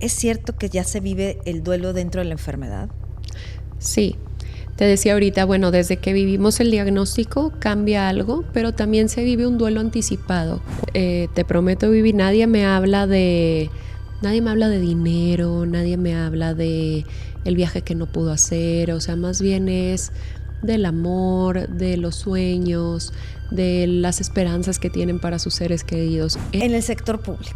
¿Es cierto que ya se vive el duelo dentro de la enfermedad? Sí, te decía ahorita, bueno, desde que vivimos el diagnóstico cambia algo, pero también se vive un duelo anticipado. Te prometo, Vivi, nadie me habla de dinero, nadie me habla de el viaje que no pudo hacer, o sea, más bien es del amor, de los sueños, de las esperanzas que tienen para sus seres queridos. En el sector público,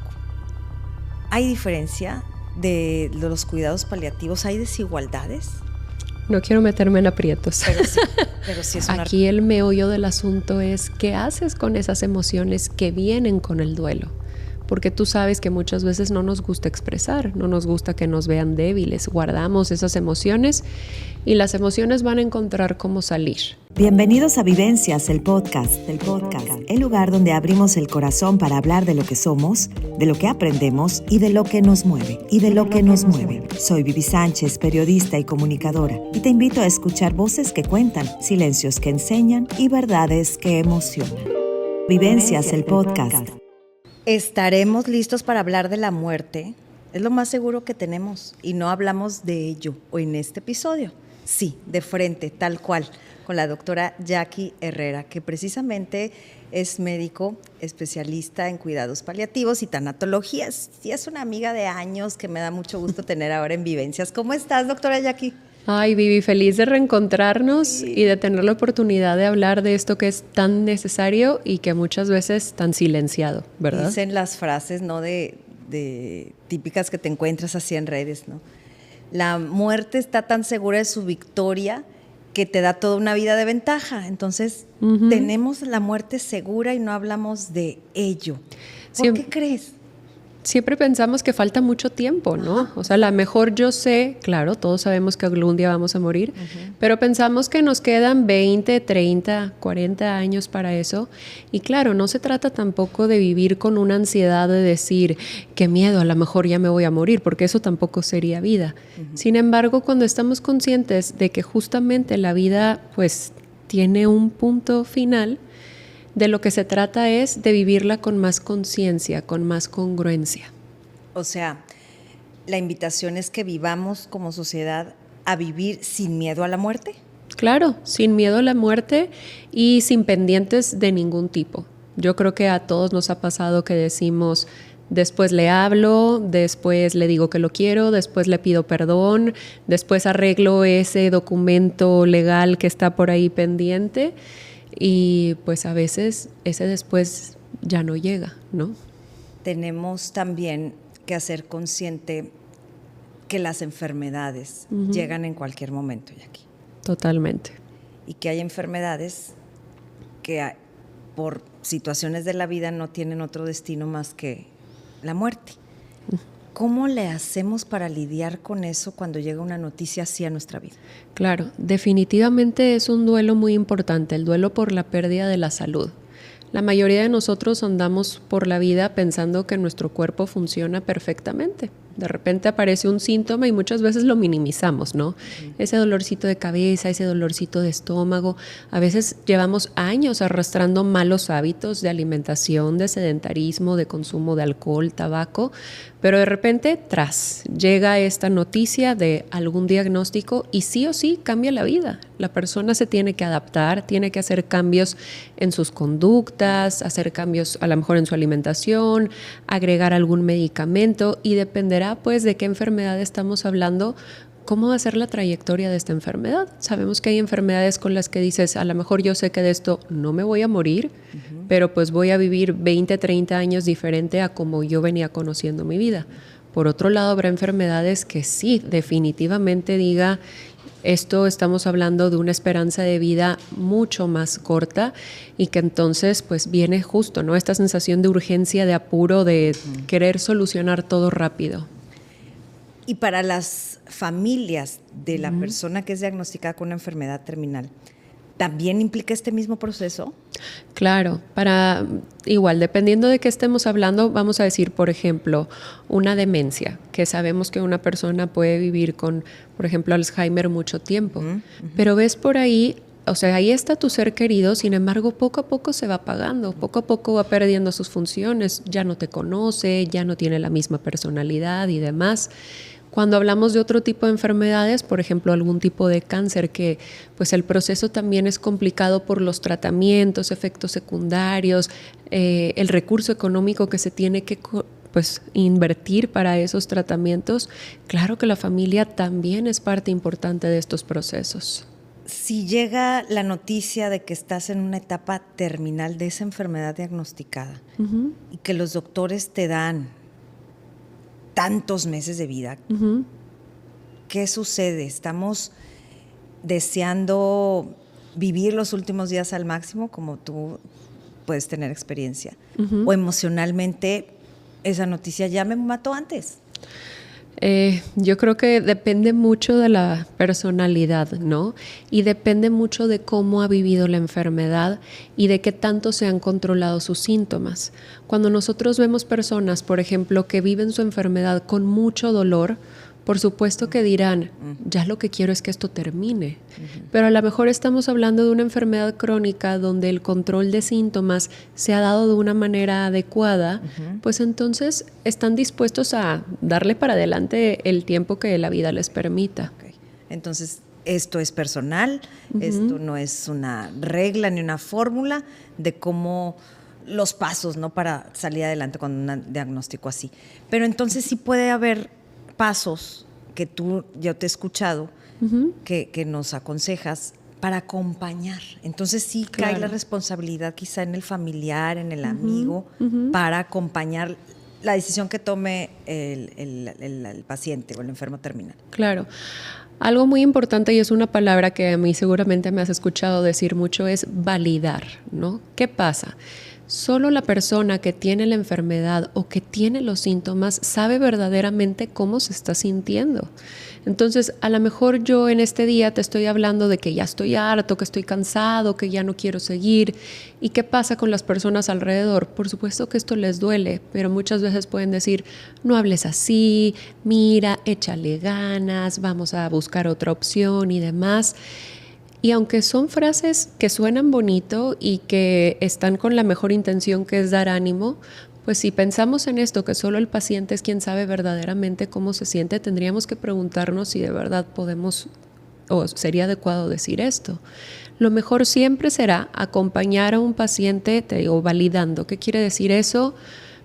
¿hay diferencia de los cuidados paliativos? ¿Hay desigualdades? No quiero meterme en aprietos. Pero sí es una... Aquí el meollo del asunto es qué haces con esas emociones que vienen con el duelo. Porque tú sabes que muchas veces no nos gusta expresar, no nos gusta que nos vean débiles, guardamos esas emociones y las emociones van a encontrar cómo salir. Bienvenidos a Vivencias, el podcast, el lugar donde abrimos el corazón para hablar de lo que somos, de lo que aprendemos y de lo que nos mueve, Soy Vivi Sánchez, periodista y comunicadora, y te invito a escuchar voces que cuentan, silencios que enseñan y verdades que emocionan. Vivencias, el podcast. ¿Estaremos listos para hablar de la muerte? Es lo más seguro que tenemos y no hablamos de ello hoy en este episodio. Sí, de frente, tal cual, con la doctora Jackie Herrera, que precisamente es médico especialista en cuidados paliativos y tanatología. Sí, es una amiga de años que me da mucho gusto tener ahora en Vivencias. ¿Cómo estás, doctora Jackie? Ay, Vivi, feliz de reencontrarnos y de tener la oportunidad de hablar de esto que es tan necesario y que muchas veces tan silenciado, ¿verdad? Dicen las frases, ¿no? de típicas que te encuentras así en redes, ¿no? La muerte está tan segura de su victoria que te da toda una vida de ventaja. Entonces, tenemos la muerte segura y no hablamos de ello. ¿Por qué crees? Siempre pensamos que falta mucho tiempo, ¿no? O sea, a lo mejor yo sé, claro, todos sabemos que algún día vamos a morir, pero pensamos que nos quedan 20, 30, 40 años para eso. Y claro, no se trata tampoco de vivir con una ansiedad de decir, qué miedo, a lo mejor ya me voy a morir, porque eso tampoco sería vida. Sin embargo, cuando estamos conscientes de que justamente la vida, pues, tiene un punto final, de lo que se trata es de vivirla con más conciencia, con más congruencia. O sea, la invitación es que vivamos como sociedad a vivir sin miedo a la muerte. Claro, sin miedo a la muerte y sin pendientes de ningún tipo. Yo creo que a todos nos ha pasado que decimos, después le hablo, después le digo que lo quiero, después le pido perdón, después arreglo ese documento legal que está por ahí pendiente. Y pues a veces ese después ya no llega, ¿no? Tenemos también que hacer consciente que las enfermedades llegan en cualquier momento, Jackie. Totalmente. Y que hay enfermedades que por situaciones de la vida no tienen otro destino más que la muerte. ¿Cómo le hacemos para lidiar con eso cuando llega una noticia así a nuestra vida? Claro, definitivamente es un duelo muy importante, el duelo por la pérdida de la salud. La mayoría de nosotros andamos por la vida pensando que nuestro cuerpo funciona perfectamente. De repente aparece un síntoma y muchas veces lo minimizamos, ¿no? Ese dolorcito de cabeza, ese dolorcito de estómago. A veces llevamos años arrastrando malos hábitos de alimentación, de sedentarismo, de consumo de alcohol, tabaco, pero de repente, llega esta noticia de algún diagnóstico y sí o sí cambia la vida. La persona se tiene que adaptar, tiene que hacer cambios en sus conductas, hacer cambios a lo mejor en su alimentación, agregar algún medicamento y dependerá pues de qué enfermedad estamos hablando, cómo va a ser la trayectoria de esta enfermedad. Sabemos que hay enfermedades con las que dices, a lo mejor yo sé que de esto no me voy a morir, pero pues voy a vivir 20, 30 años diferente a como yo venía conociendo mi vida. Por otro lado, habrá enfermedades que sí, definitivamente diga, esto estamos hablando de una esperanza de vida mucho más corta y que entonces pues viene justo, ¿no? Esta sensación de urgencia, de apuro, de querer solucionar todo rápido. Y para las familias de la persona que es diagnosticada con una enfermedad terminal, ¿también implica este mismo proceso? Claro, igual, dependiendo de qué estemos hablando, vamos a decir, por ejemplo, una demencia, que sabemos que una persona puede vivir con, por ejemplo, Alzheimer mucho tiempo, pero ves por ahí o sea, ahí está tu ser querido, sin embargo, poco a poco se va apagando, poco a poco va perdiendo sus funciones, ya no te conoce, ya no tiene la misma personalidad y demás. Cuando hablamos de otro tipo de enfermedades, por ejemplo, algún tipo de cáncer, que pues el proceso también es complicado por los tratamientos, efectos secundarios, el recurso económico que se tiene que pues invertir para esos tratamientos, claro que la familia también es parte importante de estos procesos. Si llega la noticia de que estás en una etapa terminal de esa enfermedad diagnosticada y que los doctores te dan tantos meses de vida, ¿qué sucede? ¿Estamos deseando vivir los últimos días al máximo, como tú puedes tener experiencia? ¿O emocionalmente esa noticia ya me mató antes? Yo creo que depende mucho de la personalidad, ¿no? Y depende mucho de cómo ha vivido la enfermedad y de qué tanto se han controlado sus síntomas. Cuando nosotros vemos personas, por ejemplo, que viven su enfermedad con mucho dolor, por supuesto que dirán, ya lo que quiero es que esto termine. Pero a lo mejor estamos hablando de una enfermedad crónica donde el control de síntomas se ha dado de una manera adecuada, pues entonces están dispuestos a darle para adelante el tiempo que la vida les permita. Okay. Entonces, esto es personal, esto no es una regla ni una fórmula de cómo los pasos, ¿no?, para salir adelante con un diagnóstico así. Pero entonces sí puede haber pasos que yo te he escuchado, que nos aconsejas para acompañar. Entonces sí cae la responsabilidad quizá en el familiar, en el amigo, para acompañar la decisión que tome el paciente o el enfermo terminal. Claro. Algo muy importante, y es una palabra que a mí seguramente me has escuchado decir mucho, es validar, ¿no? ¿Qué pasa? Solo la persona que tiene la enfermedad o que tiene los síntomas sabe verdaderamente cómo se está sintiendo. Entonces, a lo mejor yo en este día te estoy hablando de que ya estoy harto, que estoy cansado, que ya no quiero seguir. ¿Y qué pasa con las personas alrededor? Por supuesto que esto les duele, pero muchas veces pueden decir, no hables así, mira, échale ganas, vamos a buscar otra opción y demás. Y aunque son frases que suenan bonito y que están con la mejor intención, que es dar ánimo, pues si pensamos en esto, que solo el paciente es quien sabe verdaderamente cómo se siente, tendríamos que preguntarnos si de verdad podemos o sería adecuado decir esto. Lo mejor siempre será acompañar a un paciente, te digo, validando. ¿Qué quiere decir eso?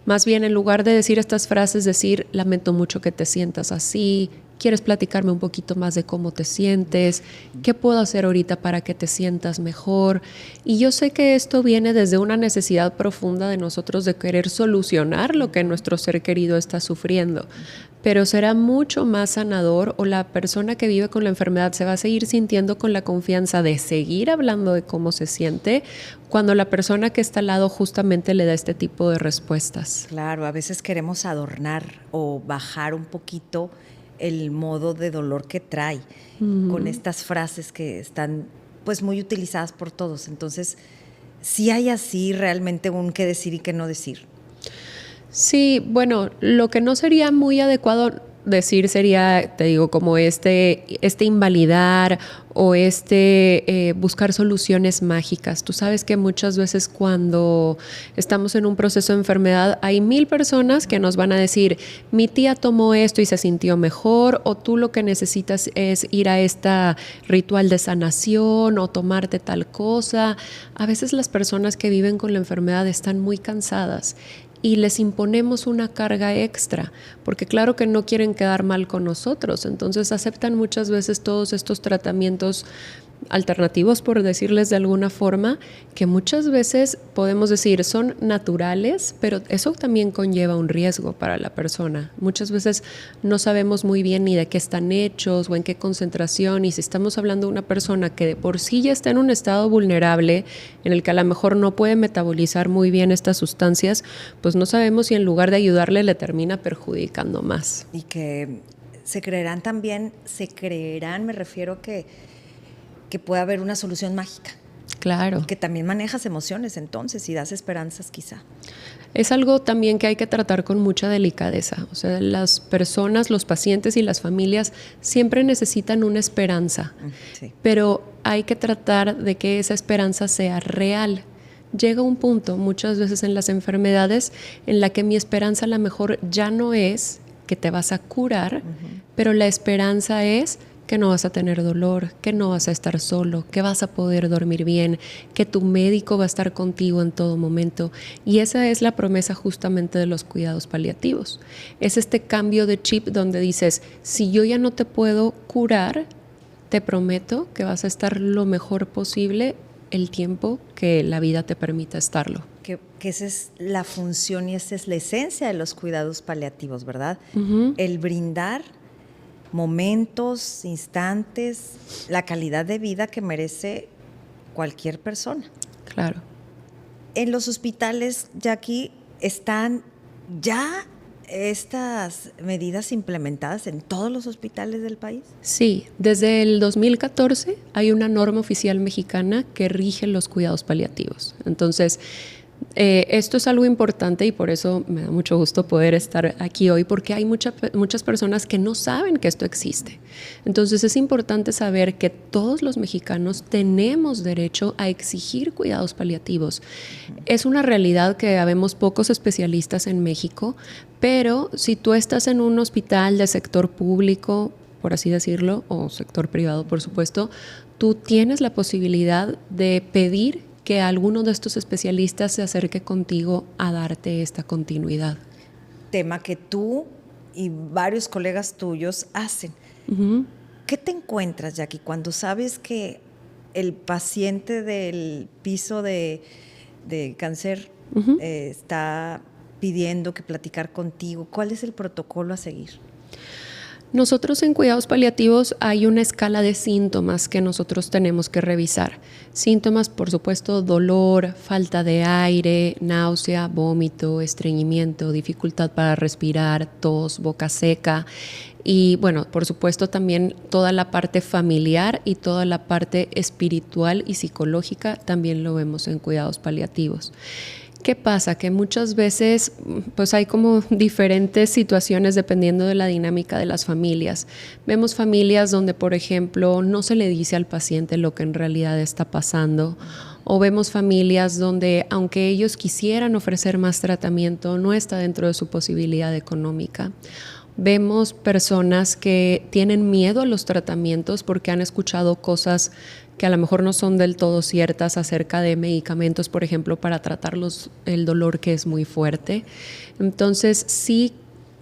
Más bien, en lugar de decir estas frases, decir, lamento mucho que te sientas así, ¿quieres platicarme un poquito más de cómo te sientes? ¿Qué puedo hacer ahorita para que te sientas mejor? Y yo sé que esto viene desde una necesidad profunda de nosotros de querer solucionar lo que nuestro ser querido está sufriendo. Pero será mucho más sanador, o la persona que vive con la enfermedad se va a seguir sintiendo con la confianza de seguir hablando de cómo se siente cuando la persona que está al lado justamente le da este tipo de respuestas. Claro, a veces queremos adornar o bajar un poquito el modo de dolor que trae con estas frases que están pues muy utilizadas por todos. Entonces, ¿sí hay así realmente un qué decir y qué no decir? Sí, bueno, lo que no sería muy adecuado decir sería, te digo, como este invalidar o buscar soluciones mágicas. Tú sabes que muchas veces cuando estamos en un proceso de enfermedad hay 1000 personas que nos van a decir, mi tía tomó esto y se sintió mejor, o tú lo que necesitas es ir a este ritual de sanación o tomarte tal cosa. A veces las personas que viven con la enfermedad están muy cansadas y les imponemos una carga extra, porque claro que no quieren quedar mal con nosotros, entonces aceptan muchas veces todos estos tratamientos alternativos, por decirles de alguna forma, que muchas veces podemos decir son naturales, pero eso también conlleva un riesgo para la persona. Muchas veces no sabemos muy bien ni de qué están hechos o en qué concentración, y si estamos hablando de una persona que de por sí ya está en un estado vulnerable, en el que a lo mejor no puede metabolizar muy bien estas sustancias, pues no sabemos si en lugar de ayudarle le termina perjudicando más. Y que se creerán, me refiero que puede haber una solución mágica. Claro. Que también manejas emociones entonces y das esperanzas quizá. Es algo también que hay que tratar con mucha delicadeza. O sea, las personas, los pacientes y las familias siempre necesitan una esperanza, Sí. pero hay que tratar de que esa esperanza sea real. Llega un punto, muchas veces en las enfermedades, en la que mi esperanza a lo mejor ya no es que te vas a curar, pero la esperanza es que no vas a tener dolor, que no vas a estar solo, que vas a poder dormir bien, que tu médico va a estar contigo en todo momento. Y esa es la promesa justamente de los cuidados paliativos. Es este cambio de chip donde dices, si yo ya no te puedo curar, te prometo que vas a estar lo mejor posible el tiempo que la vida te permita estarlo. Que esa es la función y esa es la esencia de los cuidados paliativos, ¿verdad? El brindar momentos, instantes, la calidad de vida que merece cualquier persona. Claro. En los hospitales, Jackie, ¿están ya estas medidas implementadas en todos los hospitales del país? Sí, desde el 2014 hay una norma oficial mexicana que rige los cuidados paliativos. Entonces, esto es algo importante y por eso me da mucho gusto poder estar aquí hoy, porque hay muchas personas que no saben que esto existe. Entonces es importante saber que todos los mexicanos tenemos derecho a exigir cuidados paliativos. Es una realidad que habemos pocos especialistas en México, pero si tú estás en un hospital de sector público, por así decirlo, o sector privado, por supuesto, tú tienes la posibilidad de pedir que alguno de estos especialistas se acerque contigo a darte esta continuidad. Tema que tú y varios colegas tuyos hacen. ¿Qué te encuentras, Jackie, cuando sabes que el paciente del piso de cáncer está pidiendo que platicar contigo? ¿Cuál es el protocolo a seguir? Nosotros en cuidados paliativos hay una escala de síntomas que nosotros tenemos que revisar. Síntomas, por supuesto, dolor, falta de aire, náusea, vómito, estreñimiento, dificultad para respirar, tos, boca seca y, bueno, por supuesto también toda la parte familiar y toda la parte espiritual y psicológica también lo vemos en cuidados paliativos. ¿Qué pasa? Que muchas veces pues hay como diferentes situaciones dependiendo de la dinámica de las familias. Vemos familias donde, por ejemplo, no se le dice al paciente lo que en realidad está pasando, o vemos familias donde, aunque ellos quisieran ofrecer más tratamiento, no está dentro de su posibilidad económica. Vemos personas que tienen miedo a los tratamientos porque han escuchado cosas que a lo mejor no son del todo ciertas acerca de medicamentos, por ejemplo, para tratar el dolor que es muy fuerte. Entonces, sí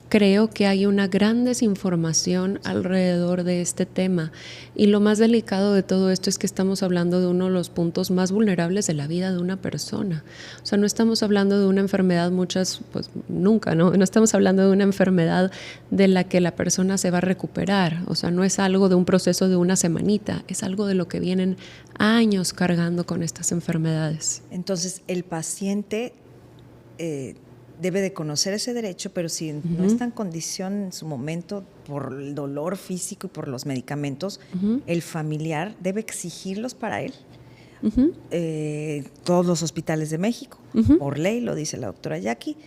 creo que hay una gran desinformación alrededor de este tema. Y lo más delicado de todo esto es que estamos hablando de uno de los puntos más vulnerables de la vida de una persona. O sea, no estamos hablando de una enfermedad nunca, ¿no? No estamos hablando de una enfermedad de la que la persona se va a recuperar. O sea, no es algo de un proceso de una semanita, es algo de lo que vienen años cargando con estas enfermedades. Entonces, el paciente debe de conocer ese derecho, pero si no está en condición en su momento por el dolor físico y por los medicamentos, el familiar debe exigirlos para él. Todos los hospitales de México, por ley, lo dice la doctora Jackie,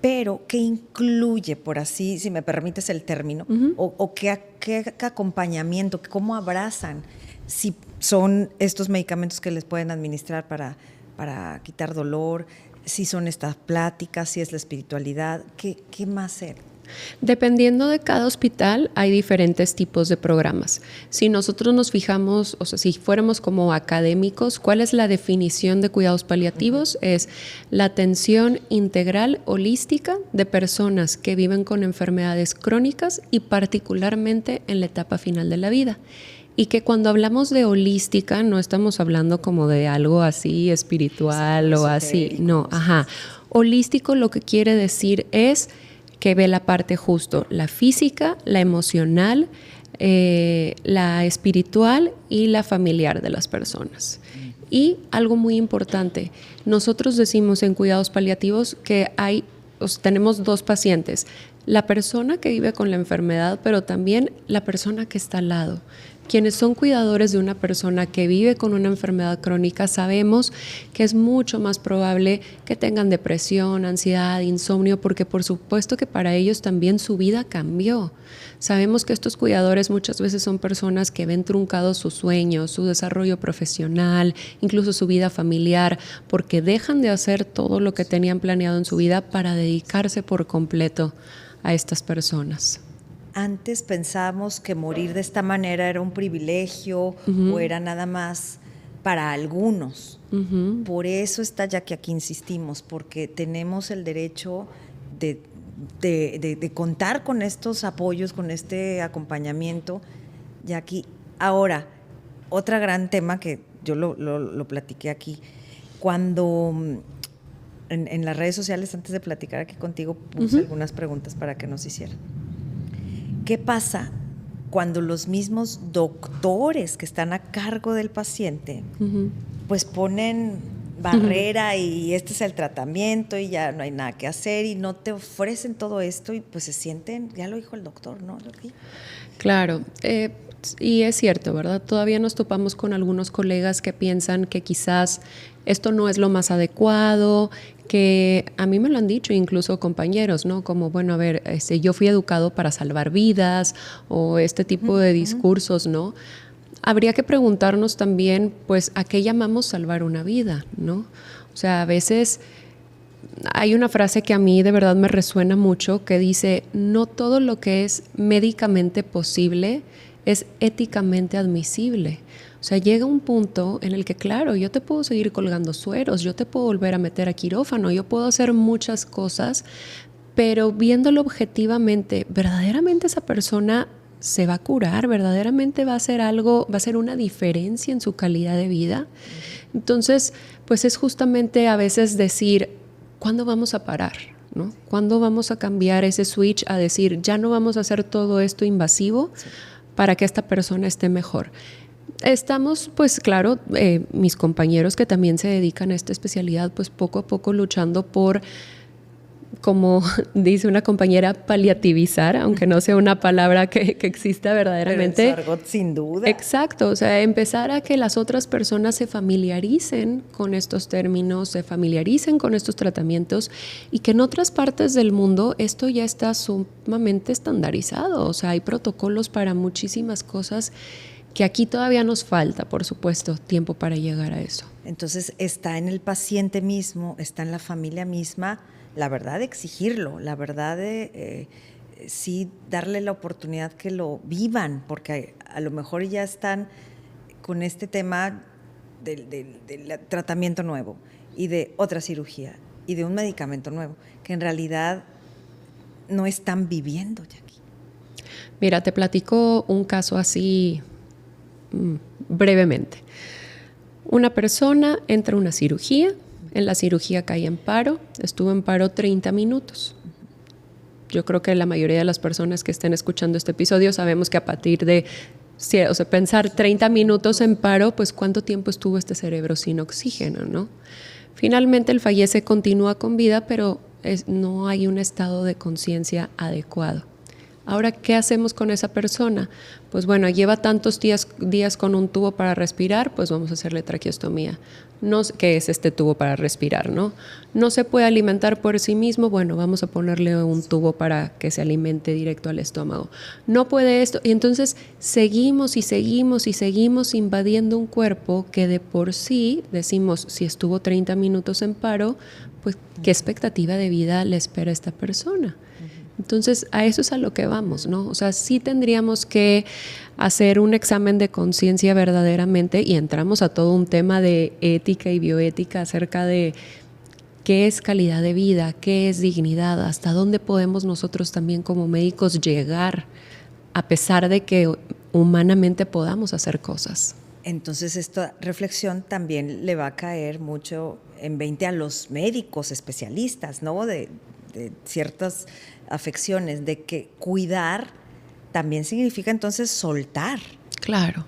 pero ¿qué incluye, por así, si me permites el término, o qué acompañamiento, cómo abrazan, si son estos medicamentos que les pueden administrar para quitar dolor, si son estas pláticas, si es la espiritualidad, ¿qué más hacer? Dependiendo de cada hospital hay diferentes tipos de programas. Si nosotros nos fijamos, o sea, si fuéramos como académicos, ¿cuál es la definición de cuidados paliativos? Es la atención integral holística de personas que viven con enfermedades crónicas y particularmente en la etapa final de la vida. Y que cuando hablamos de holística no estamos hablando como de algo así espiritual o así, no, Holístico lo que quiere decir es que ve la parte justo, la física, la emocional, la espiritual y la familiar de las personas. Y algo muy importante, nosotros decimos en cuidados paliativos que tenemos dos pacientes, la persona que vive con la enfermedad, pero también la persona que está al lado. quienes son cuidadores de una persona que vive con una enfermedad crónica sabemos que es mucho más probable que tengan depresión, ansiedad, insomnio, porque por supuesto que para ellos también su vida cambió. Sabemos que estos cuidadores muchas veces son personas que ven truncados sus sueños, su desarrollo profesional, incluso su vida familiar, porque dejan de hacer todo lo que tenían planeado en su vida para dedicarse por completo a estas personas. Antes pensábamos que morir de esta manera era un privilegio o era nada más para algunos. Por eso está Jackie, aquí insistimos, porque tenemos el derecho de contar con estos apoyos, con este acompañamiento. Jackie, ahora, otro gran tema que yo lo platiqué aquí, cuando en las redes sociales, antes de platicar aquí contigo, puse algunas preguntas para que nos hicieran. ¿Qué pasa cuando los mismos doctores que están a cargo del paciente pues ponen barrera y este es el tratamiento y ya no hay nada que hacer y no te ofrecen todo esto y pues se sienten, ya lo dijo el doctor, ¿no? Claro, y es cierto, ¿verdad? Todavía nos topamos con algunos colegas que piensan que quizás esto no es lo más adecuado, que a mí me lo han dicho incluso compañeros, ¿no? Como, bueno, a ver, yo fui educado para salvar vidas o este tipo de discursos, ¿no? Habría que preguntarnos también, pues, ¿a qué llamamos salvar una vida, ¿no? O sea, a veces hay una frase que a mí de verdad me resuena mucho que dice, no todo lo que es médicamente posible es éticamente admisible. O sea, llega un punto en el que, claro, yo te puedo seguir colgando sueros, yo te puedo volver a meter a quirófano, yo puedo hacer muchas cosas, pero viéndolo objetivamente, ¿verdaderamente esa persona se va a curar? ¿Verdaderamente va a hacer algo, va a hacer una diferencia en su calidad de vida? Entonces, pues es justamente a veces decir, ¿cuándo vamos a parar? ¿No? ¿Cuándo vamos a cambiar ese switch a decir, ya no vamos a hacer todo esto invasivo para que esta persona esté mejor? Estamos, pues claro, mis compañeros que también se dedican a esta especialidad, pues poco a poco luchando por, como dice una compañera, paliativizar, aunque no sea una palabra que exista verdaderamente. Pero es argot, sin duda. Exacto, o sea, empezar a que las otras personas se familiaricen con estos términos, se familiaricen con estos tratamientos y que en otras partes del mundo esto ya está sumamente estandarizado. O sea, hay protocolos para muchísimas cosas que aquí todavía nos falta, por supuesto, tiempo para llegar a eso. Entonces, está en el paciente mismo, está en la familia misma, la verdad de exigirlo, la verdad de sí darle la oportunidad que lo vivan, porque a lo mejor ya están con este tema del tratamiento nuevo y de otra cirugía y de un medicamento nuevo, que en realidad no están viviendo, Jackie. Mira, te platico un caso así brevemente. Una persona entra a una cirugía, en la cirugía cae en paro, estuvo en paro 30 minutos. Yo creo que la mayoría de las personas que estén escuchando este episodio sabemos que a partir de, o sea, pensar 30 minutos en paro, pues cuánto tiempo estuvo este cerebro sin oxígeno, ¿no? Finalmente él fallece, continúa con vida, pero no hay un estado de conciencia adecuado. Ahora, ¿qué hacemos con esa persona? Pues bueno, lleva tantos días con un tubo para respirar, pues vamos a hacerle traqueostomía. No, ¿qué es este tubo para respirar, no? No se puede alimentar por sí mismo, bueno, vamos a ponerle un tubo para que se alimente directo al estómago. No puede esto, y entonces seguimos y seguimos y seguimos invadiendo un cuerpo que de por sí, decimos, si estuvo 30 minutos en paro, pues ¿qué expectativa de vida le espera a esta persona? Entonces, a eso es a lo que vamos, ¿no? O sea, sí tendríamos que hacer un examen de conciencia verdaderamente y entramos a todo un tema de ética y bioética acerca de qué es calidad de vida, qué es dignidad, hasta dónde podemos nosotros también como médicos llegar a pesar de que humanamente podamos hacer cosas. Entonces, esta reflexión también le va a caer mucho en 20 a los médicos especialistas, ¿no? De ciertas afecciones, de que cuidar también significa entonces soltar. Claro.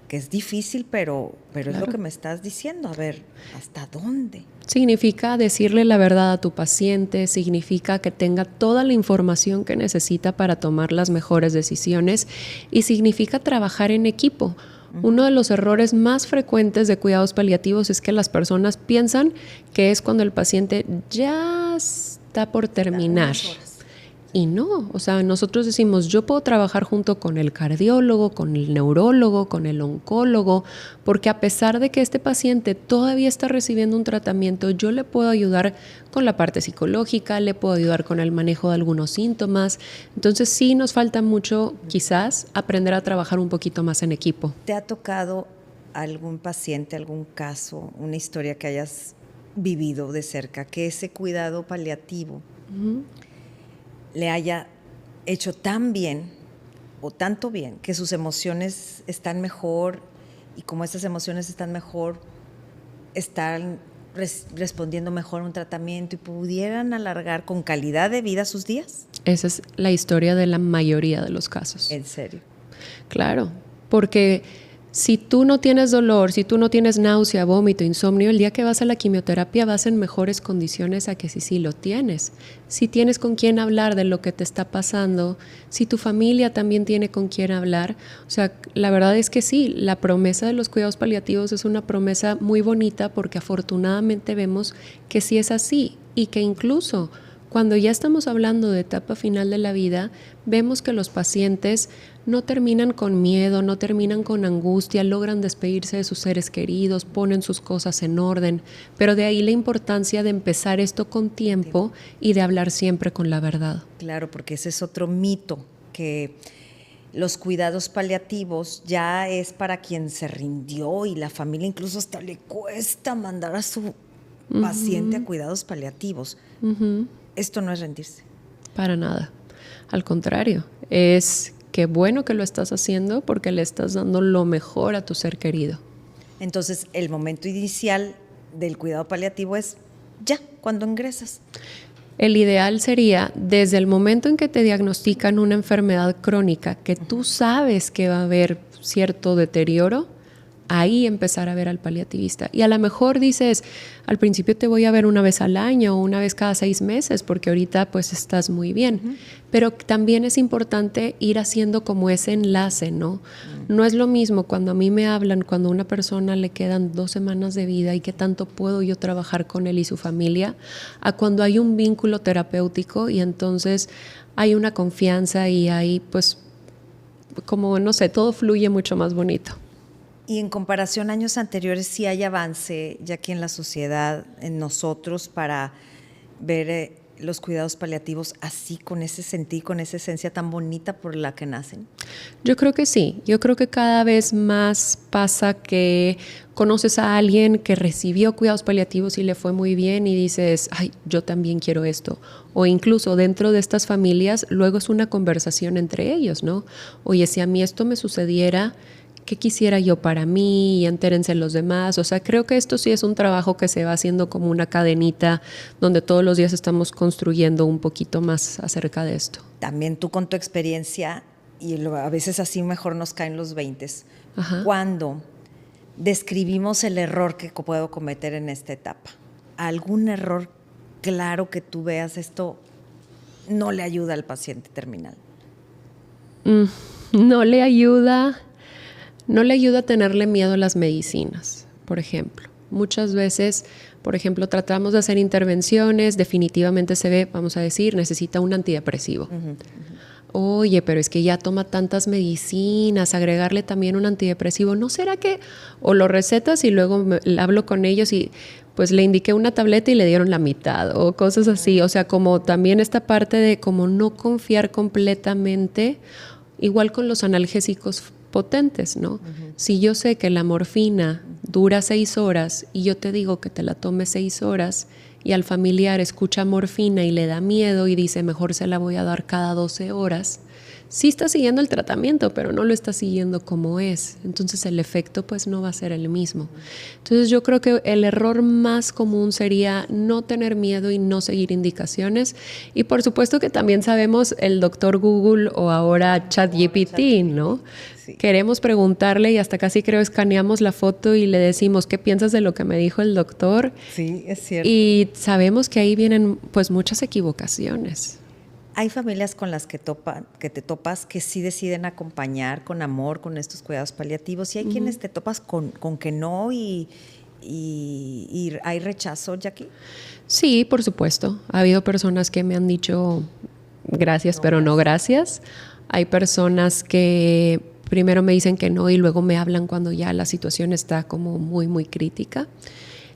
que es difícil, pero Claro. es lo que me estás diciendo. A ver, ¿hasta dónde? Significa decirle la verdad a tu paciente, significa que tenga toda la información que necesita para tomar las mejores decisiones y significa trabajar en equipo. Uno de los errores más frecuentes de cuidados paliativos es que las personas piensan que es cuando el paciente ya está por terminar. Unas horas. Y no, o sea, nosotros decimos, yo puedo trabajar junto con el cardiólogo, con el neurólogo, con el oncólogo, porque a pesar de que este paciente todavía está recibiendo un tratamiento, yo le puedo ayudar con la parte psicológica, le puedo ayudar con el manejo de algunos síntomas. Entonces sí nos falta mucho, quizás, aprender a trabajar un poquito más en equipo. ¿Te ha tocado algún paciente, algún caso, una historia que hayas vivido de cerca, que ese cuidado paliativo le haya hecho tan bien o tanto bien que sus emociones están mejor y como esas emociones están mejor, están respondiendo mejor a un tratamiento y pudieran alargar con calidad de vida sus días? Esa es la historia de la mayoría de los casos. ¿En serio? Claro, porque si tú no tienes dolor, si tú no tienes náusea, vómito, insomnio, el día que vas a la quimioterapia vas en mejores condiciones a que si sí lo tienes. Si tienes con quién hablar de lo que te está pasando, si tu familia también tiene con quién hablar. O sea, la verdad es que sí, la promesa de los cuidados paliativos es una promesa muy bonita porque afortunadamente vemos que sí es así y que incluso cuando ya estamos hablando de etapa final de la vida, vemos que los pacientes no terminan con miedo, no terminan con angustia, logran despedirse de sus seres queridos, ponen sus cosas en orden, pero de ahí la importancia de empezar esto con tiempo y de hablar siempre con la verdad. Claro, porque ese es otro mito, que los cuidados paliativos ya es para quien se rindió y la familia incluso hasta le cuesta mandar a su paciente a cuidados paliativos. Esto no es rendirse. Para nada. Al contrario, es qué bueno que lo estás haciendo porque le estás dando lo mejor a tu ser querido. Entonces, el momento inicial del cuidado paliativo es ya, cuando ingresas. El ideal sería desde el momento en que te diagnostican una enfermedad crónica, que tú sabes que va a haber cierto deterioro, ahí empezar a ver al paliativista. Y a lo mejor dices, al principio te voy a ver una vez al año o una vez cada 6 meses, porque ahorita pues estás muy bien. Pero también es importante ir haciendo como ese enlace, ¿no? No es lo mismo cuando a mí me hablan, cuando a una persona le quedan 2 semanas de vida y qué tanto puedo yo trabajar con él y su familia, a cuando hay un vínculo terapéutico y entonces hay una confianza y hay pues como, no sé, todo fluye mucho más bonito. Y en comparación a años anteriores, sí hay avance ya aquí en la sociedad, en nosotros, para ver los cuidados paliativos así, con ese sentido, con esa esencia tan bonita por la que nacen. Yo creo que sí. Yo creo que cada vez más pasa que conoces a alguien que recibió cuidados paliativos y le fue muy bien y dices, ay, yo también quiero esto. O incluso dentro de estas familias, luego es una conversación entre ellos, ¿no? Oye, si a mí esto me sucediera, ¿qué quisiera yo para mí? Y entérense los demás. O sea, creo que esto sí es un trabajo que se va haciendo como una cadenita donde todos los días estamos construyendo un poquito más acerca de esto. También tú con tu experiencia, y a veces así mejor nos caen los 20s, cuando describimos el error que puedo cometer en esta etapa. ¿Algún error claro que tú veas esto no le ayuda al paciente terminal? No le ayuda a tenerle miedo a las medicinas, por ejemplo. Muchas veces, por ejemplo, tratamos de hacer intervenciones, definitivamente se ve, vamos a decir, necesita un antidepresivo. Oye, pero es que ya toma tantas medicinas, agregarle también un antidepresivo, ¿no será que? O lo recetas y luego hablo con ellos y pues le indiqué una tableta y le dieron la mitad o cosas así. O sea, como también esta parte de como no confiar completamente, igual con los analgésicos potentes, ¿no? Si yo sé que la morfina dura 6 horas y yo te digo que te la tomes 6 horas y al familiar escucha morfina y le da miedo y dice mejor se la voy a dar cada 12 horas, sí está siguiendo el tratamiento, pero no lo está siguiendo como es. Entonces el efecto pues no va a ser el mismo. Entonces yo creo que el error más común sería no tener miedo y no seguir indicaciones. Y por supuesto que también sabemos el doctor Google o ahora ChatGPT, ¿no? Sí. Queremos preguntarle y hasta casi creo escaneamos la foto y le decimos, ¿qué piensas de lo que me dijo el doctor? Sí, es cierto. Y sabemos que ahí vienen pues muchas equivocaciones. Hay familias con las que te topas que sí deciden acompañar con amor, con estos cuidados paliativos, y hay quienes te topas con que no y hay rechazo, Jackie. Sí, por supuesto. Ha habido personas que me han dicho gracias, pero no gracias. Hay personas que primero me dicen que no y luego me hablan cuando ya la situación está como muy, muy crítica.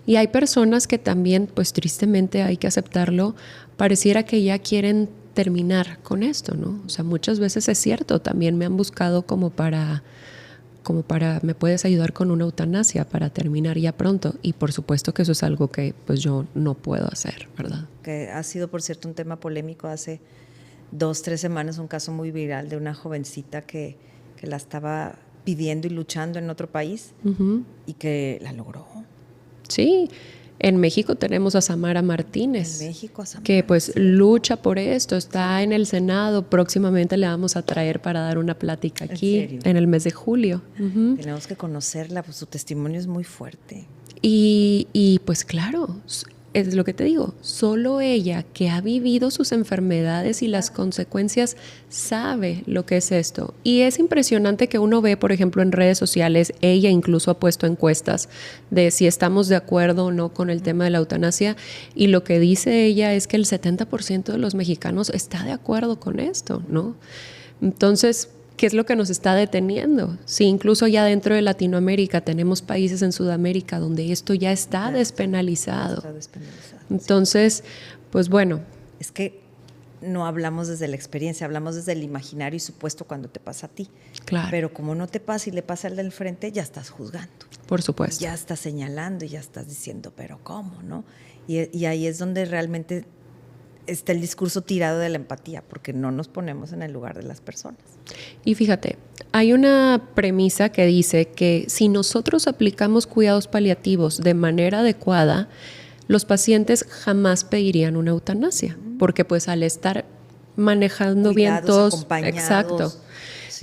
Y hay personas que también, pues tristemente hay que aceptarlo, pareciera que ya quieren terminar con esto, ¿no? O sea, muchas veces es cierto, también me han buscado como para, ¿me puedes ayudar con una eutanasia para terminar ya pronto? Y por supuesto que eso es algo que pues yo no puedo hacer, ¿verdad? Que ha sido, por cierto, un tema polémico hace 2-3 semanas, un caso muy viral de una jovencita que la estaba pidiendo y luchando en otro país y que la logró. Sí, en México tenemos a Samara Martínez, En México, Samara, que pues sí. lucha por esto, está en el Senado, próximamente le vamos a traer para dar una plática aquí serio? en el mes de julio. Tenemos que conocerla, pues su testimonio es muy fuerte. Y pues claro, es lo que te digo, solo ella que ha vivido sus enfermedades y las consecuencias sabe lo que es esto. Y es impresionante que uno ve, por ejemplo, en redes sociales, ella incluso ha puesto encuestas de si estamos de acuerdo o no con el tema de la eutanasia, y lo que dice ella es que el 70% de los mexicanos está de acuerdo con esto, ¿no? Entonces, ¿qué es lo que nos está deteniendo? Si incluso ya dentro de Latinoamérica tenemos países en Sudamérica donde esto ya está despenalizado. Está despenalizado. Entonces, pues bueno. Es que no hablamos desde la experiencia, hablamos desde el imaginario y supuesto cuando te pasa a ti. Claro. Pero como no te pasa y le pasa al del frente, ya estás juzgando. Por supuesto. Ya estás señalando y ya estás diciendo, pero ¿cómo, no? Y ahí es donde realmente está el discurso tirado de la empatía, porque no nos ponemos en el lugar de las personas. Y fíjate, hay una premisa que dice que si nosotros aplicamos cuidados paliativos de manera adecuada, los pacientes jamás pedirían una eutanasia, porque pues al estar manejando bien todos, exacto,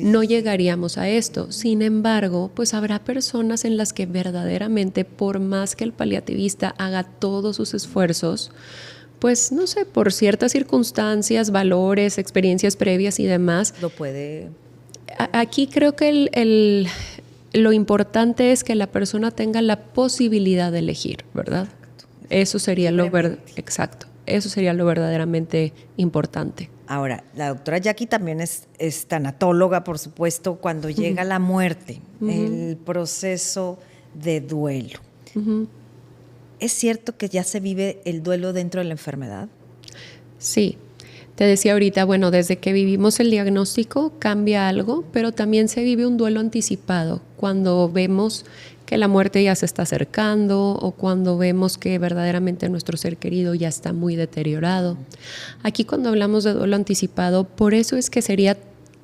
no llegaríamos a esto. Sin embargo, pues habrá personas en las que verdaderamente, por más que el paliativista haga todos sus esfuerzos, pues no sé, por ciertas circunstancias, valores, experiencias previas y demás. Lo puede. Aquí creo que lo importante es que la persona tenga la posibilidad de elegir, ¿verdad? Exacto. Eso sería exacto. Eso sería lo verdaderamente importante. Ahora, la doctora Jackie también es tanatóloga, por supuesto, cuando llega la muerte, el proceso de duelo. ¿Es cierto que ya se vive el duelo dentro de la enfermedad? Sí. Te decía ahorita, bueno, desde que vivimos el diagnóstico cambia algo, pero también se vive un duelo anticipado cuando vemos que la muerte ya se está acercando o cuando vemos que verdaderamente nuestro ser querido ya está muy deteriorado. Aquí cuando hablamos de duelo anticipado, por eso es que sería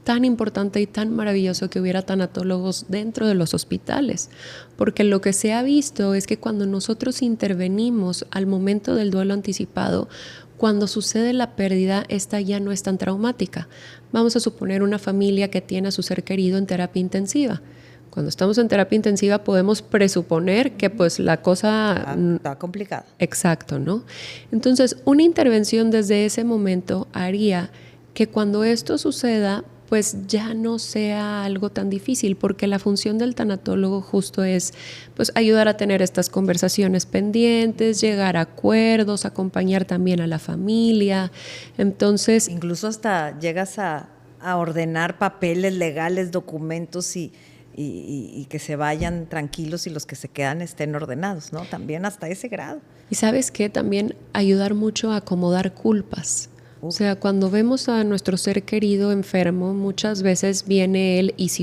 tan importante y tan maravilloso que hubiera tanatólogos dentro de los hospitales, porque lo que se ha visto es que cuando nosotros intervenimos al momento del duelo anticipado, cuando sucede la pérdida, esta ya no es tan traumática. Vamos a suponer una familia que tiene a su ser querido en terapia intensiva. Cuando estamos en terapia intensiva podemos presuponer que pues la cosa está complicada. Exacto, ¿no? Entonces, una intervención desde ese momento haría que cuando esto suceda, pues ya no sea algo tan difícil, porque la función del tanatólogo justo es pues ayudar a tener estas conversaciones pendientes, llegar a acuerdos, acompañar también a la familia. Entonces, incluso hasta llegas a ordenar papeles legales, documentos y que se vayan tranquilos y los que se quedan estén ordenados, ¿no? También hasta ese grado. Y ¿sabes qué? También ayudar mucho a acomodar culpas. O sea, cuando vemos a nuestro ser querido enfermo, muchas veces viene él y si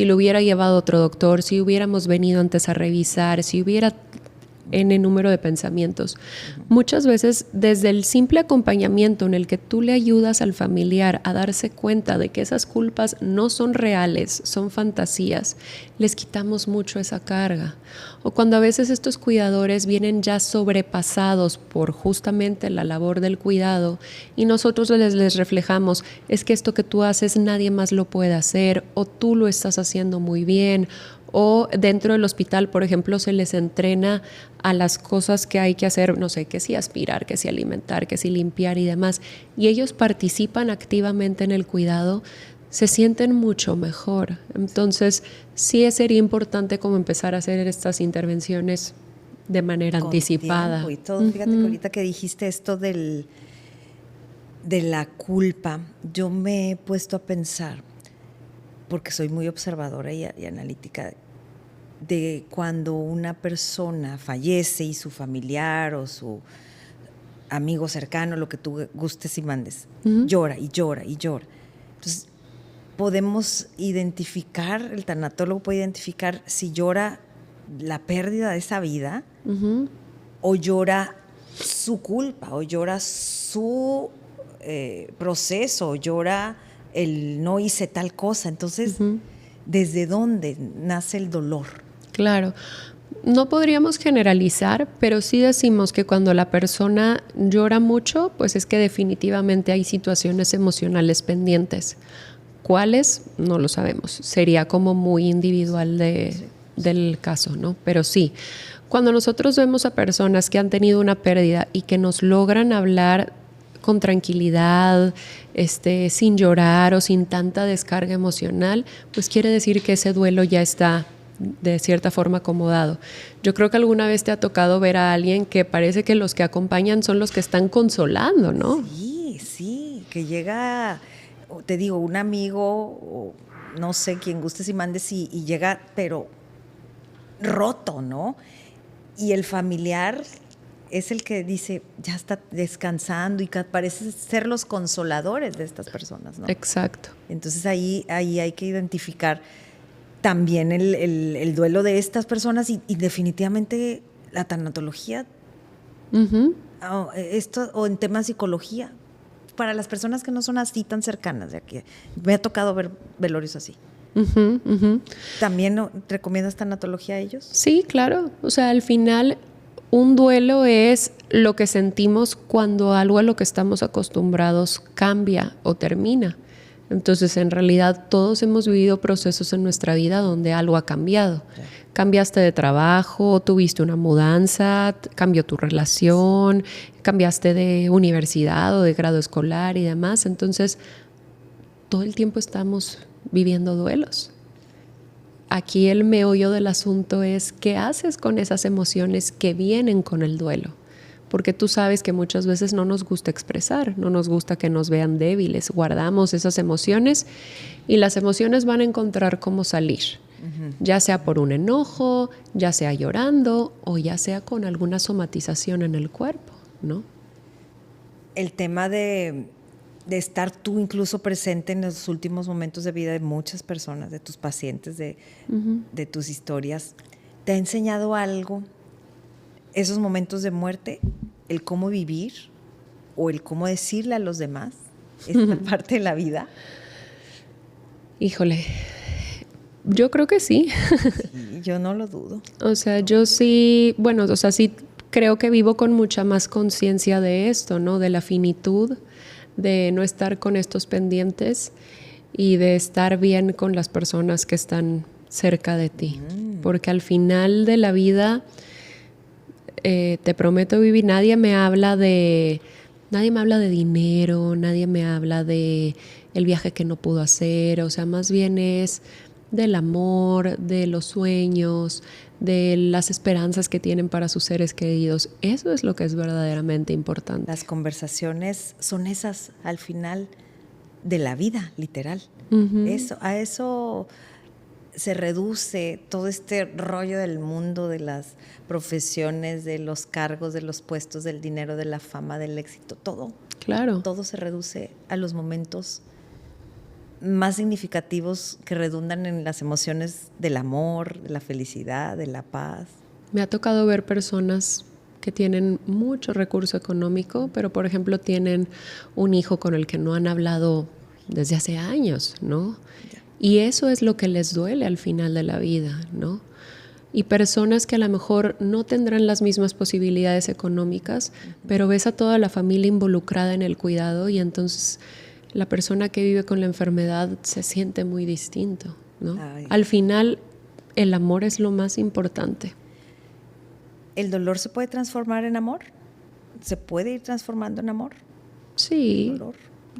lo hubiera llevado otro doctor, si hubiéramos venido antes a revisar, si hubiera N número de pensamientos. Muchas veces, desde el simple acompañamiento en el que tú le ayudas al familiar a darse cuenta de que esas culpas no son reales, son fantasías, les quitamos mucho esa carga. O cuando a veces estos cuidadores vienen ya sobrepasados por justamente la labor del cuidado y nosotros les reflejamos, es que esto que tú haces nadie más lo puede hacer, o tú lo estás haciendo muy bien. O dentro del hospital, por ejemplo, se les entrena a las cosas que hay que hacer, no sé, que si aspirar, que si alimentar, que si limpiar y demás. Y ellos participan activamente en el cuidado, se sienten mucho mejor. Entonces, sí sería importante como empezar a hacer estas intervenciones de manera con anticipada. Y todo. Fíjate que ahorita que dijiste esto de la culpa, yo me he puesto a pensar, porque soy muy observadora y analítica, de cuando una persona fallece y su familiar o su amigo cercano, lo que tú gustes y mandes, llora y llora y llora. Entonces, podemos identificar, el tanatólogo puede identificar si llora la pérdida de esa vida o llora su culpa, o llora su proceso, o llora el no hice tal cosa. Entonces, ¿desde dónde nace el dolor? Claro. No podríamos generalizar, pero sí decimos que cuando la persona llora mucho, pues es que definitivamente hay situaciones emocionales pendientes. ¿Cuáles? No lo sabemos. Sería como muy individual del caso, ¿no? Pero sí, cuando nosotros vemos a personas que han tenido una pérdida y que nos logran hablar con tranquilidad, sin llorar o sin tanta descarga emocional, pues quiere decir que ese duelo ya está de cierta forma acomodado. Yo creo que alguna vez te ha tocado ver a alguien que parece que los que acompañan son los que están consolando, ¿no? Sí, que llega, te digo, un amigo, o no sé, quien gustes y mandes, y llega, pero roto, ¿no? Y el familiar es el que dice, ya está descansando, y parece ser los consoladores de estas personas, ¿no? Exacto. Entonces ahí hay que identificar también el duelo de estas personas y definitivamente la tanatología, o en temas de psicología, para las personas que no son así tan cercanas, ya que me ha tocado ver velorios así. ¿También recomiendas tanatología a ellos? Sí, claro. O sea, al final un duelo es lo que sentimos cuando algo a lo que estamos acostumbrados cambia o termina. Entonces, en realidad, todos hemos vivido procesos en nuestra vida donde algo ha cambiado. Sí. Cambiaste de trabajo, tuviste una mudanza, cambió tu relación, cambiaste de universidad o de grado escolar y demás. Entonces, todo el tiempo estamos viviendo duelos. Aquí el meollo del asunto es qué haces con esas emociones que vienen con el duelo. Porque tú sabes que muchas veces no nos gusta expresar, no nos gusta que nos vean débiles, guardamos esas emociones y las emociones van a encontrar cómo salir, ya sea por un enojo, ya sea llorando o ya sea con alguna somatización en el cuerpo, ¿no? El tema de estar tú incluso presente en los últimos momentos de vida de muchas personas, de tus pacientes, de tus historias, ¿te ha enseñado algo? Esos momentos de muerte, el cómo vivir o el cómo decirle a los demás, esta parte de la vida. Híjole, yo creo que sí. Sí, yo no lo dudo. O sea, yo sí, bueno, o sea, sí creo que vivo con mucha más conciencia de esto, ¿no? De la finitud, de no estar con estos pendientes y de estar bien con las personas que están cerca de ti. Porque al final de la vida, te prometo, Vivi, nadie me habla de dinero, nadie me habla de el viaje que no pudo hacer, o sea, más bien es del amor, de los sueños, de las esperanzas que tienen para sus seres queridos. Eso es lo que es verdaderamente importante. Las conversaciones son esas al final de la vida, literal. A eso se reduce todo este rollo del mundo, de las profesiones, de los cargos, de los puestos, del dinero, de la fama, del éxito, todo. Claro. Todo se reduce a los momentos más significativos que redundan en las emociones del amor, de la felicidad, de la paz. Me ha tocado ver personas que tienen mucho recurso económico, pero por ejemplo tienen un hijo con el que no han hablado desde hace años, ¿no? Y eso es lo que les duele al final de la vida, ¿no? Y personas que a lo mejor no tendrán las mismas posibilidades económicas, pero ves a toda la familia involucrada en el cuidado y entonces la persona que vive con la enfermedad se siente muy distinto, ¿no? Al final, el amor es lo más importante. ¿El dolor se puede transformar en amor? ¿Se puede ir transformando en amor? Sí,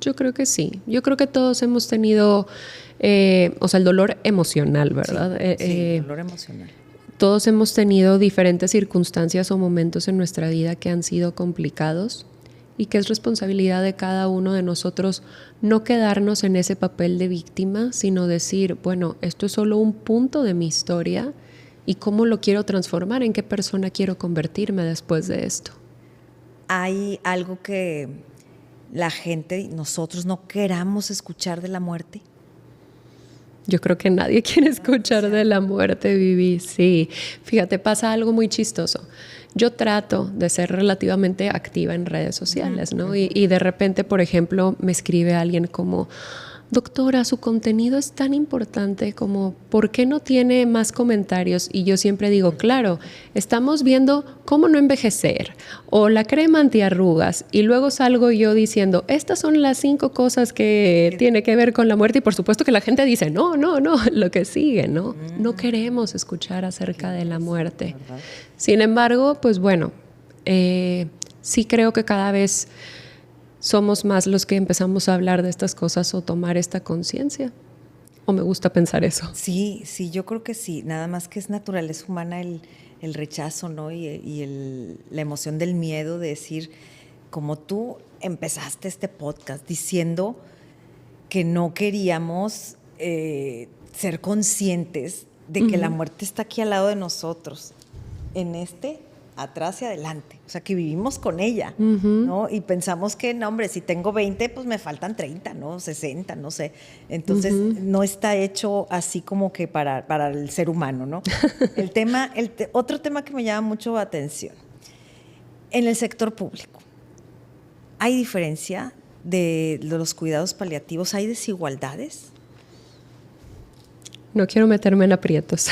yo creo que sí. Yo creo que todos hemos tenido, o sea, el dolor emocional, ¿verdad? Sí, el dolor emocional. Todos hemos tenido diferentes circunstancias o momentos en nuestra vida que han sido complicados y que es responsabilidad de cada uno de nosotros no quedarnos en ese papel de víctima, sino decir, bueno, esto es solo un punto de mi historia y cómo lo quiero transformar, en qué persona quiero convertirme después de esto. ¿Hay algo que la gente, nosotros no queramos escuchar de la muerte? Yo creo que nadie quiere escuchar de la muerte, Vivi. Sí, fíjate, pasa algo muy chistoso. Yo trato de ser relativamente activa en redes sociales, ¿no? Y de repente, por ejemplo, me escribe alguien como, doctora, su contenido es tan importante como, ¿por qué no tiene más comentarios? Y yo siempre digo, claro, estamos viendo cómo no envejecer o la crema antiarrugas y luego salgo yo diciendo, estas son las 5 cosas que tiene que ver con la muerte y por supuesto que la gente dice, no, lo que sigue, ¿no? No queremos escuchar acerca de la muerte. Sin embargo, pues bueno, sí creo que cada vez somos más los que empezamos a hablar de estas cosas o tomar esta conciencia. ¿O me gusta pensar eso? Sí, yo creo que sí. Nada más que es naturaleza humana el rechazo, ¿no? Y la emoción del miedo de decir, como tú empezaste este podcast diciendo que no queríamos ser conscientes de que la muerte está aquí al lado de nosotros, atrás y adelante, o sea, que vivimos con ella, ¿no? Y pensamos que, no, hombre, si tengo 20, pues me faltan 30, ¿no? 60, no sé. Entonces, no está hecho así como que para el ser humano, ¿no? Otro tema que me llama mucho la atención, en el sector público, ¿hay diferencia de los cuidados paliativos? ¿Hay desigualdades? No quiero meterme en aprietos.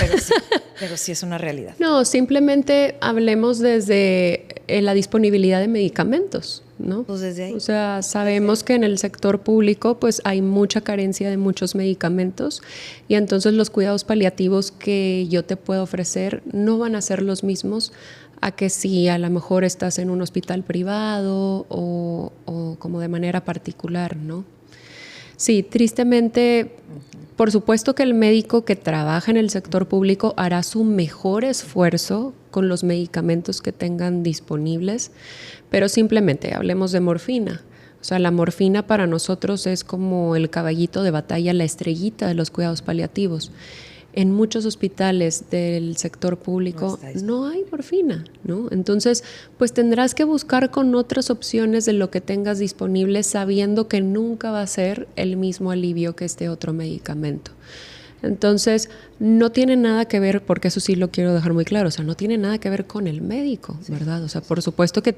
Pero sí es una realidad. No, simplemente hablemos desde la disponibilidad de medicamentos, ¿no? Pues desde ahí. O sea, sabemos que en el sector público pues hay mucha carencia de muchos medicamentos y entonces los cuidados paliativos que yo te puedo ofrecer no van a ser los mismos a que si a lo mejor estás en un hospital privado o como de manera particular, ¿no? Sí, tristemente, por supuesto que el médico que trabaja en el sector público hará su mejor esfuerzo con los medicamentos que tengan disponibles, pero simplemente hablemos de morfina. O sea, la morfina para nosotros es como el caballito de batalla, la estrellita de los cuidados paliativos. En muchos hospitales del sector público no hay morfina, ¿no? Entonces, pues tendrás que buscar con otras opciones de lo que tengas disponible, sabiendo que nunca va a ser el mismo alivio que este otro medicamento. Entonces, no tiene nada que ver, porque eso sí lo quiero dejar muy claro, o sea, no tiene nada que ver con el médico, ¿verdad? O sea, por supuesto que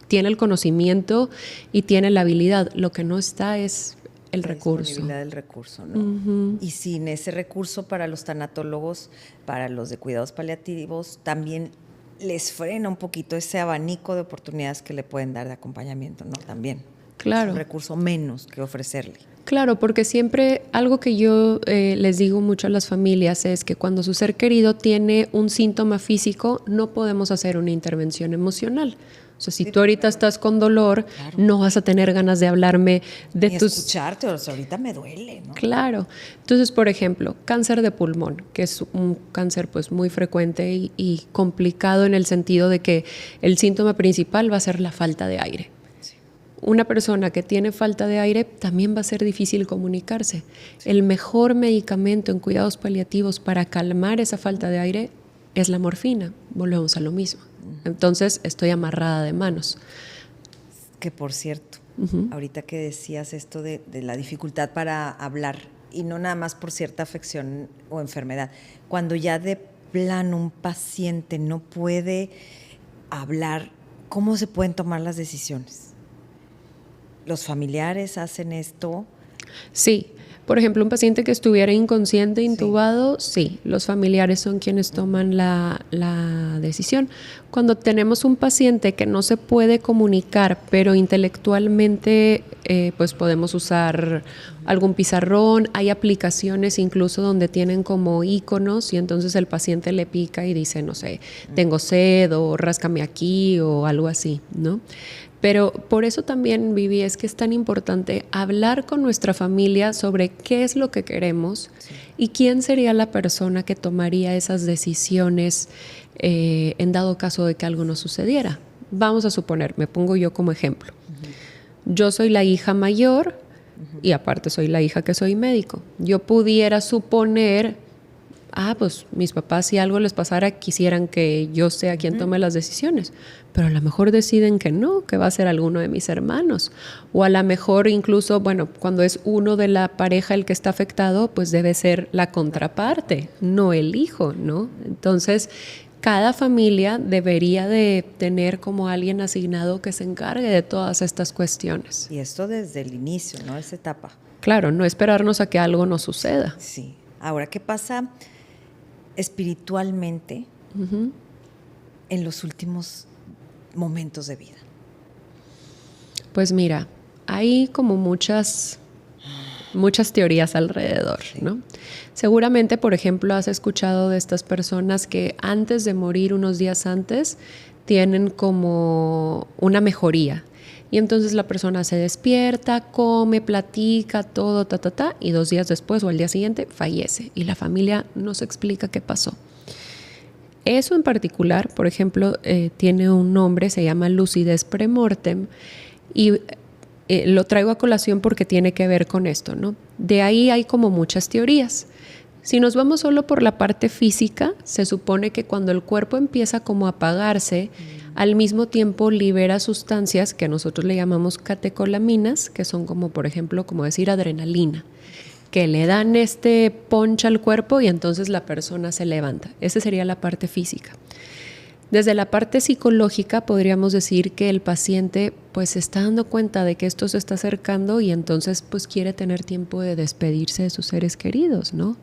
tiene el conocimiento y tiene la habilidad, lo que no está es el recurso. Disponibilidad del recurso, ¿no? Y sin ese recurso para los tanatólogos, para los de cuidados paliativos, también les frena un poquito ese abanico de oportunidades que le pueden dar de acompañamiento, ¿no? También. Claro. Es un recurso menos que ofrecerle. Claro, porque siempre algo que yo les digo mucho a las familias es que cuando su ser querido tiene un síntoma físico, no podemos hacer una intervención emocional. O sea, si tú ahorita estás con dolor, no vas a tener ganas de hablarme de ni tus... escucharte, o sea, ahorita me duele, ¿no? Claro. Entonces, por ejemplo, cáncer de pulmón, que es un cáncer pues muy frecuente y complicado en el sentido de que el síntoma principal va a ser la falta de aire. Una persona que tiene falta de aire también va a ser difícil comunicarse. El mejor medicamento en cuidados paliativos para calmar esa falta de aire es la morfina. Volvemos a lo mismo. Entonces estoy amarrada de manos. Que por cierto, ahorita que decías esto de la dificultad para hablar, y no nada más por cierta afección o enfermedad, cuando ya de plano un paciente no puede hablar, ¿cómo se pueden tomar las decisiones? ¿Los familiares hacen esto? Sí. Por ejemplo, un paciente que estuviera inconsciente, intubado, sí, los familiares son quienes toman la decisión. Cuando tenemos un paciente que no se puede comunicar, pero intelectualmente pues podemos usar algún pizarrón, hay aplicaciones incluso donde tienen como iconos y entonces el paciente le pica y dice, no sé, tengo sed o ráscame aquí o algo así, ¿no? Pero por eso también, Vivi, es que es tan importante hablar con nuestra familia sobre qué es lo que queremos y quién sería la persona que tomaría esas decisiones en dado caso de que algo no sucediera. Vamos a suponer, me pongo yo como ejemplo. Yo soy la hija mayor y aparte soy la hija que soy médico. Yo pudiera suponer, pues mis papás, si algo les pasara, quisieran que yo sea quien tome las decisiones, pero a lo mejor deciden que no, que va a ser alguno de mis hermanos, o a lo mejor incluso, bueno, cuando es uno de la pareja el que está afectado, pues debe ser la contraparte, no el hijo, ¿no? Entonces, cada familia debería de tener como alguien asignado que se encargue de todas estas cuestiones. Y esto desde el inicio, ¿no? Esa etapa. Claro, no esperarnos a que algo nos suceda. Sí. Ahora, ¿qué pasa espiritualmente en los últimos momentos de vida? Pues mira, hay como muchas teorías alrededor, ¿no? Seguramente, por ejemplo, has escuchado de estas personas que antes de morir, unos días antes, tienen como una mejoría. Y entonces la persona se despierta, come, platica, todo, y 2 días después o al día siguiente fallece. Y la familia no se explica qué pasó. Eso en particular, por ejemplo, tiene un nombre, se llama lucidez premortem, y lo traigo a colación porque tiene que ver con esto, ¿no? De ahí hay como muchas teorías. Si nos vamos solo por la parte física, se supone que cuando el cuerpo empieza como a apagarse, al mismo tiempo libera sustancias que nosotros le llamamos catecolaminas, que son como, por ejemplo, como decir adrenalina, que le dan este punch al cuerpo y entonces la persona se levanta. Esa sería la parte física. Desde la parte psicológica podríamos decir que el paciente pues se está dando cuenta de que esto se está acercando y entonces pues quiere tener tiempo de despedirse de sus seres queridos, ¿no?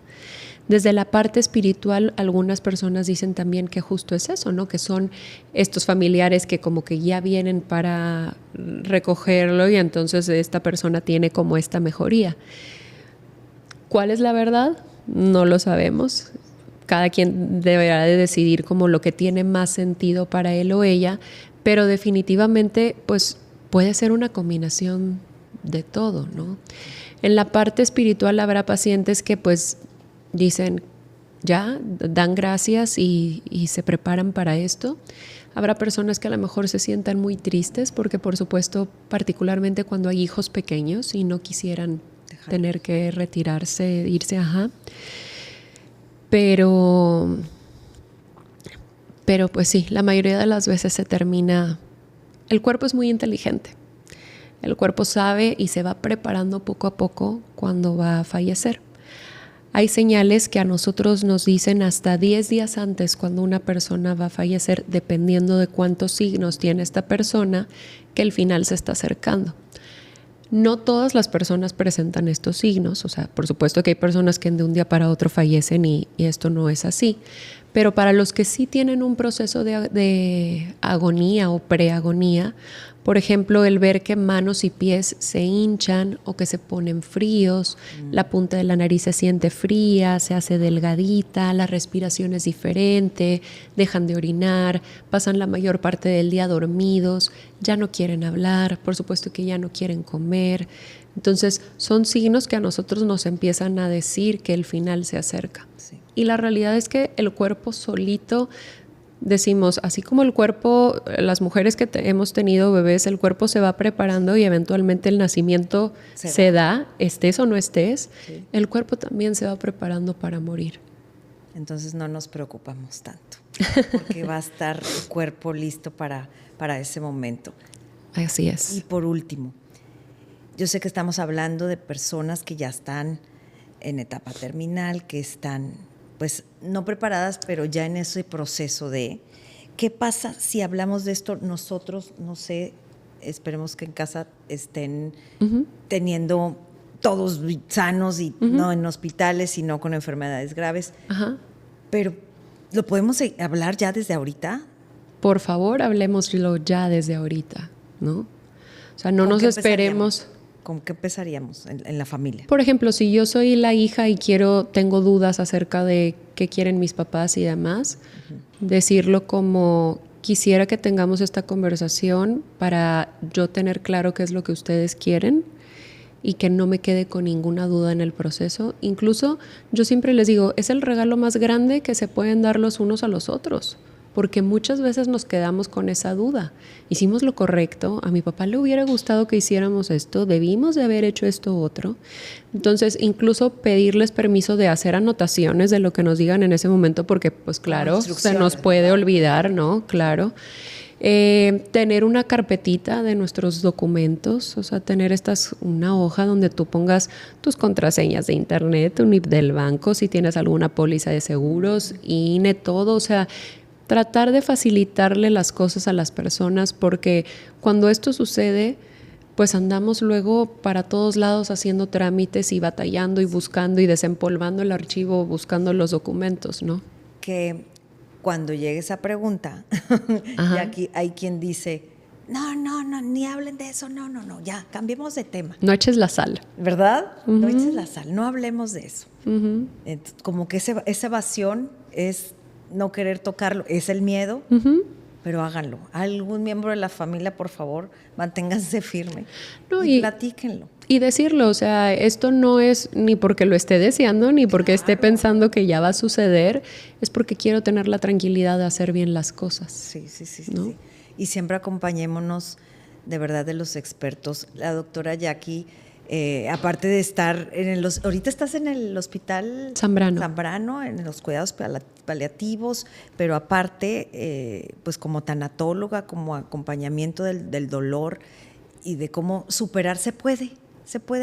Desde la parte espiritual, algunas personas dicen también que justo es eso, ¿no? Que son estos familiares que como que ya vienen para recogerlo y entonces esta persona tiene como esta mejoría. ¿Cuál es la verdad? No lo sabemos. Cada quien deberá de decidir como lo que tiene más sentido para él o ella, pero definitivamente pues puede ser una combinación de todo, ¿no? En la parte espiritual habrá pacientes que pues dicen, ya, dan gracias y se preparan para esto. Habrá personas que a lo mejor se sientan muy tristes porque, por supuesto, particularmente cuando hay hijos pequeños y no quisieran tener que retirarse, irse, Pero pues sí, la mayoría de las veces se termina. El cuerpo es muy inteligente. El cuerpo sabe y se va preparando poco a poco cuando va a fallecer. Hay señales que a nosotros nos dicen hasta 10 días antes cuando una persona va a fallecer, dependiendo de cuántos signos tiene esta persona, que el final se está acercando. No todas las personas presentan estos signos, o sea, por supuesto que hay personas que de un día para otro fallecen y esto no es así, pero para los que sí tienen un proceso de agonía o preagonía, por ejemplo, el ver que manos y pies se hinchan o que se ponen fríos, la punta de la nariz se siente fría, se hace delgadita, la respiración es diferente, dejan de orinar, pasan la mayor parte del día dormidos, ya no quieren hablar, por supuesto que ya no quieren comer. Entonces, son signos que a nosotros nos empiezan a decir que el final se acerca. Sí. Y la realidad es que el cuerpo solito, decimos, así como el cuerpo, las mujeres que hemos tenido bebés, el cuerpo se va preparando y eventualmente el nacimiento se da, estés o no estés, sí. El cuerpo también se va preparando para morir. Entonces no nos preocupamos tanto, porque va a estar el cuerpo listo para ese momento. Así es. Y por último, yo sé que estamos hablando de personas que ya están en etapa terminal, que están pues no preparadas, pero ya en ese proceso de ¿qué pasa si hablamos de esto nosotros? No sé, esperemos que en casa estén teniendo todos sanos y no en hospitales, sino con enfermedades graves. Ajá. Pero ¿lo podemos hablar ya desde ahorita? Por favor, hablemoslo ya desde ahorita, ¿no? O sea, no nos esperemos. ¿Con qué empezaríamos en la familia? Por ejemplo, si yo soy la hija y tengo dudas acerca de qué quieren mis papás y demás, decirlo como quisiera que tengamos esta conversación para yo tener claro qué es lo que ustedes quieren y que no me quede con ninguna duda en el proceso. Incluso yo siempre les digo, es el regalo más grande que se pueden dar los unos a los otros, porque muchas veces nos quedamos con esa duda. Hicimos lo correcto, a mi papá le hubiera gustado que hiciéramos esto, debimos de haber hecho esto otro. Entonces, incluso pedirles permiso de hacer anotaciones de lo que nos digan en ese momento, porque pues claro, se nos puede olvidar, ¿no? Claro. Tener una carpetita de nuestros documentos, o sea, tener una hoja donde tú pongas tus contraseñas de internet, tu NIP del banco, si tienes alguna póliza de seguros, INE, todo, o sea, tratar de facilitarle las cosas a las personas, porque cuando esto sucede, pues andamos luego para todos lados haciendo trámites y batallando y buscando y desempolvando el archivo, buscando los documentos, ¿no? Que cuando llegue esa pregunta, y aquí hay quien dice, no, ni hablen de eso, no, ya, cambiemos de tema. No eches la sal. ¿Verdad? No eches la sal, no hablemos de eso. Entonces, como que esa evasión es no querer tocarlo, es el miedo, pero háganlo. Algún miembro de la familia, por favor, manténganse firme y platíquenlo. Y decirlo, o sea, esto no es ni porque lo esté deseando, ni porque esté pensando que ya va a suceder, es porque quiero tener la tranquilidad de hacer bien las cosas. Sí, ¿no? sí. Y siempre acompañémonos de verdad de los expertos. La doctora Jackie, aparte de estar ahorita estás en el hospital Zambrano, en los cuidados paliativos, pero aparte, pues como tanatóloga, como acompañamiento del dolor y de cómo superar se puede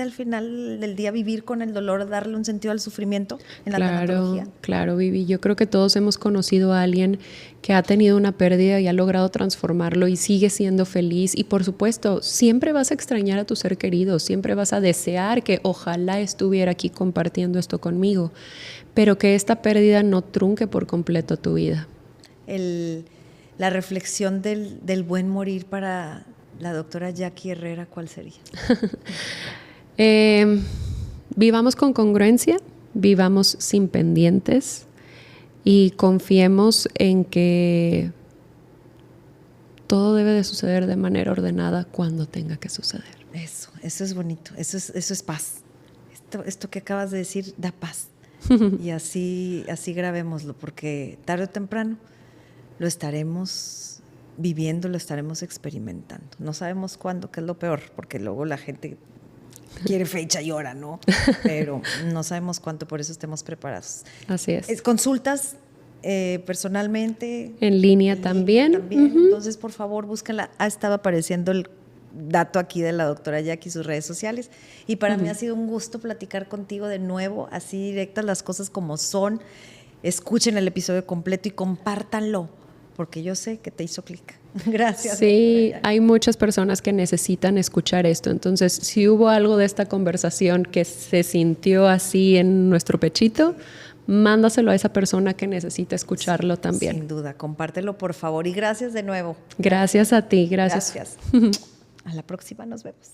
al final del día vivir con el dolor, darle un sentido al sufrimiento en la tanatología. Claro, Vivi. Yo creo que todos hemos conocido a alguien que ha tenido una pérdida y ha logrado transformarlo y sigue siendo feliz. Y por supuesto, siempre vas a extrañar a tu ser querido, siempre vas a desear que ojalá estuviera aquí compartiendo esto conmigo, pero que esta pérdida no trunque por completo tu vida. La reflexión del buen morir para la doctora Jackie Herrera, ¿cuál sería? Vivamos con congruencia, vivamos sin pendientes y confiemos en que todo debe de suceder de manera ordenada cuando tenga que suceder. Eso es bonito, eso es paz. Esto que acabas de decir da paz. Y así grabémoslo, porque tarde o temprano lo estaremos viviendo, lo estaremos experimentando. No sabemos cuándo, que es lo peor, porque luego la gente quiere fecha y hora, ¿no? Pero no sabemos cuánto, por eso estemos preparados. Así es. Consultas personalmente. En línea también. Entonces, por favor, búsquenla. Ha estado apareciendo el dato aquí de la doctora Jackie, sus redes sociales. Y para mí ha sido un gusto platicar contigo de nuevo, así directas las cosas como son. Escuchen el episodio completo y compártanlo, porque yo sé que te hizo clic. Gracias. Sí, hay muchas personas que necesitan escuchar esto. Entonces, si hubo algo de esta conversación que se sintió así en nuestro pechito, mándaselo a esa persona que necesita escucharlo también. Sin duda, compártelo por favor y gracias de nuevo. Gracias a ti, gracias. A la próxima, nos vemos.